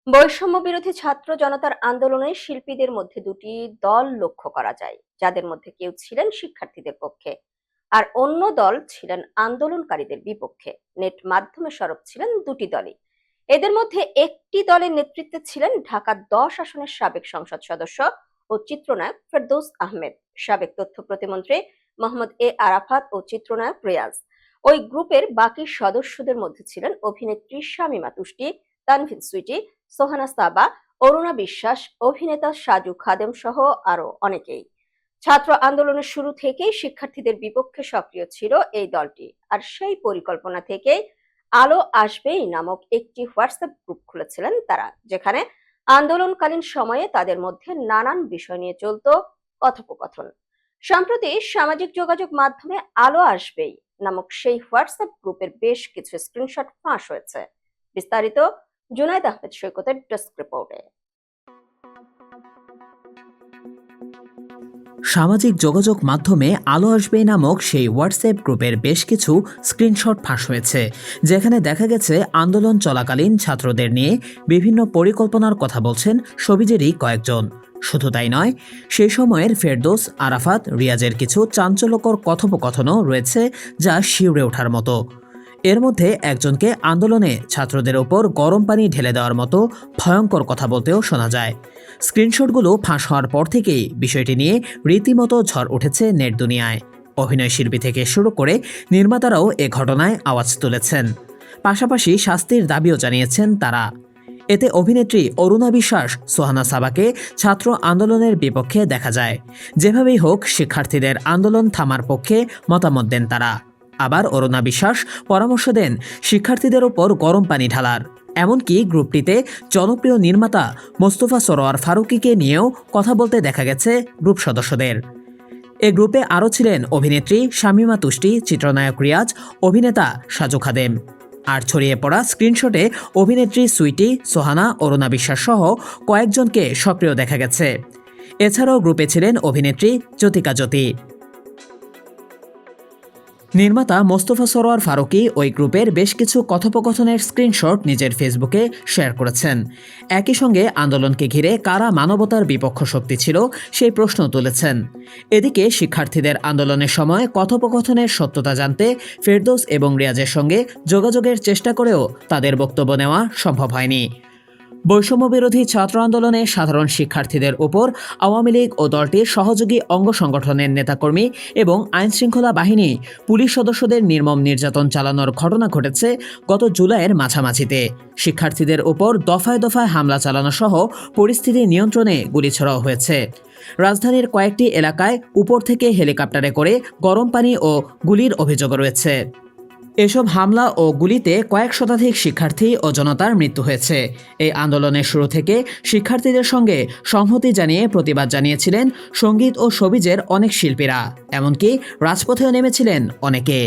বৈষম্য বিরোধী ছাত্র জনতার আন্দোলনে শিল্পীদের মধ্যে দুটি দল লক্ষ্য করা যায়, যাদের মধ্যে কেউ ছিলেন শিক্ষার্থীদের পক্ষে আর অন্য দল ছিলেন আন্দোলনকারীদের বিপক্ষে। নেট মাধ্যমে সরব ছিলেন দুটি দলই। এদের মধ্যে একটি দলের নেতৃত্বে ছিলেন ঢাকা 10 আসনের সাবেক সংসদ সদস্য ও চিত্রনায়ক ফেরদৌস আহমেদ, সাবেক তথ্য প্রতিমন্ত্রী মোহাম্মদ এ আরাফাত ও চিত্রনায়ক রিয়াজ। ওই গ্রুপের বাকি সদস্যদের মধ্যে ছিলেন অভিনেত্রী শামীমা তুষ্টি, তানভীর সুইটি, সোহানা সাবা, অরুণা বিশ্বাস, অভিনেতা সাজু খাদেম সহ আরো অনেকেই। ছাত্র আন্দোলনের শুরু থেকেই শিক্ষার্থীদের বিপক্ষে সক্রিয় ছিল এই দলটি, আর সেই পরিকল্পনা থেকেই আলো আসবেই নামক একটি হোয়াটসঅ্যাপ গ্রুপ খুলেছিলেন তারা, যেখানে আন্দোলনকালীন সময়ে তাদের মধ্যে নানান বিষয় নিয়ে চলত কথোপকথন। সম্প্রতি সামাজিক যোগাযোগ মাধ্যমে আলো আসবেই নামক সেই হোয়াটসঅ্যাপ গ্রুপের বেশ কিছু স্ক্রিনশট ফাঁস হয়েছে। বিস্তারিত জুনায়েদ আহমেদ সৈকতের ডেস্ক রিপোর্টে। সামাজিক যোগাযোগ মাধ্যমে আলো আসবে নামক সেই হোয়াটসঅ্যাপ গ্রুপের বেশ কিছু স্ক্রিনশট ফাঁস হয়েছে, যেখানে দেখা গেছে আন্দোলন চলাকালীন ছাত্রদের নিয়ে বিভিন্ন পরিকল্পনার কথা বলছেন সবিজেরই কয়েকজন। শুধু তাই নয়, সেই সময়ের ফেরদৌস, আরাফাত, রিয়াজের কিছু চাঞ্চল্যকর কথোপকথনও রয়েছে, যা শিউরে ওঠার মতো। এর মধ্যে একজনকে আন্দোলনে ছাত্রদের ওপর গরম পানি ঢেলে দেওয়ার মতো ভয়ঙ্কর কথা বলতেও শোনা যায়। স্ক্রিনশটগুলো ফাঁস হওয়ার পর থেকেই বিষয়টি নিয়ে রীতিমতো ঝড় উঠেছে নেট দুনিয়ায়। অভিনয় শিল্পী থেকে শুরু করে নির্মাতারাও এ ঘটনায় আওয়াজ তুলেছেন, পাশাপাশি শাস্তির দাবিও জানিয়েছেন তারা। এতে অভিনেত্রী অরুণা বিশ্বাস, সোহানা সাবাকে ছাত্র আন্দোলনের বিপক্ষে দেখা যায়। যেভাবেই হোক শিক্ষার্থীদের আন্দোলন থামার পক্ষে মতামত দেন তারা। আবার অরুণা বিশ্বাস পরামর্শ দেন শিক্ষার্থীদের ওপর গরম পানি ঢালার। এমনকি গ্রুপটিতে জনপ্রিয় নির্মাতা মোস্তফা সরোয়ার ফারুকীকে নিয়েও কথা বলতে দেখা গেছে গ্রুপ সদস্যদের। এ গ্রুপে আরও ছিলেন অভিনেত্রী শামীমা তুষ্টি, চিত্রনায়ক রিয়াজ, অভিনেতা সাজু খাদেম। আর ছড়িয়ে পড়া স্ক্রিনশটে অভিনেত্রী সুইটি, সোহানা, অরুণা বিশ্বাস সহ কয়েকজনকে সক্রিয় দেখা গেছে। এছাড়াও গ্রুপে ছিলেন অভিনেত্রী জ্যোতিকা জ্যোতি। নির্মাতা মোস্তফা সরোয়ার ফারুকী ওই গ্রুপের বেশ কিছু কথোপকথনের স্ক্রিনশট নিজের ফেসবুকে শেয়ার করেছেন। একই সঙ্গে আন্দোলনকে ঘিরে কারা মানবতার বিপক্ষ শক্তি ছিল সেই প্রশ্ন তুলেছেন। এদিকে শিক্ষার্থীদের আন্দোলনের সময় কথোপকথনের সত্যতা জানতে ফেরদৌস এবং রিয়াজের সঙ্গে যোগাযোগের চেষ্টা করেও তাদের বক্তব্য নেওয়া সম্ভব হয়নি। বৈষম্য বিরোধী ছাত্র আন্দোলনে সাধারণ শিক্ষার্থীদের উপর আওয়ামী লীগ ও দলটির সহযোগী অঙ্গ সংগঠনের নেতাকর্মী এবং আইনশৃঙ্খলা বাহিনী পুলিশ সদস্যদের নির্মম নির্যাতন চালানোর ঘটনা ঘটেছে গত জুলাইয়ের মাঝামাঝিতে। শিক্ষার্থীদের উপর দফায় দফায় হামলা চালানো সহ পরিস্থিতি নিয়ন্ত্রণে গুলি ছোড়াও হয়েছে। রাজধানীর কয়েকটি এলাকায় উপর থেকে হেলিকপ্টারে করে গরম পানি ও গুলির অভিযোগ রয়েছে। এসব হামলা ও গুলিতে কয়েক শতাধিক শিক্ষার্থী ও জনতার মৃত্যু হয়েছে। এই আন্দোলনের শুরু থেকে শিক্ষার্থীদের সঙ্গে সংহতি জানিয়ে প্রতিবাদ জানিয়েছিলেন সঙ্গীত ও সবিজের অনেক শিল্পীরা, এমনকি রাজপথেও নেমেছিলেন অনেকে।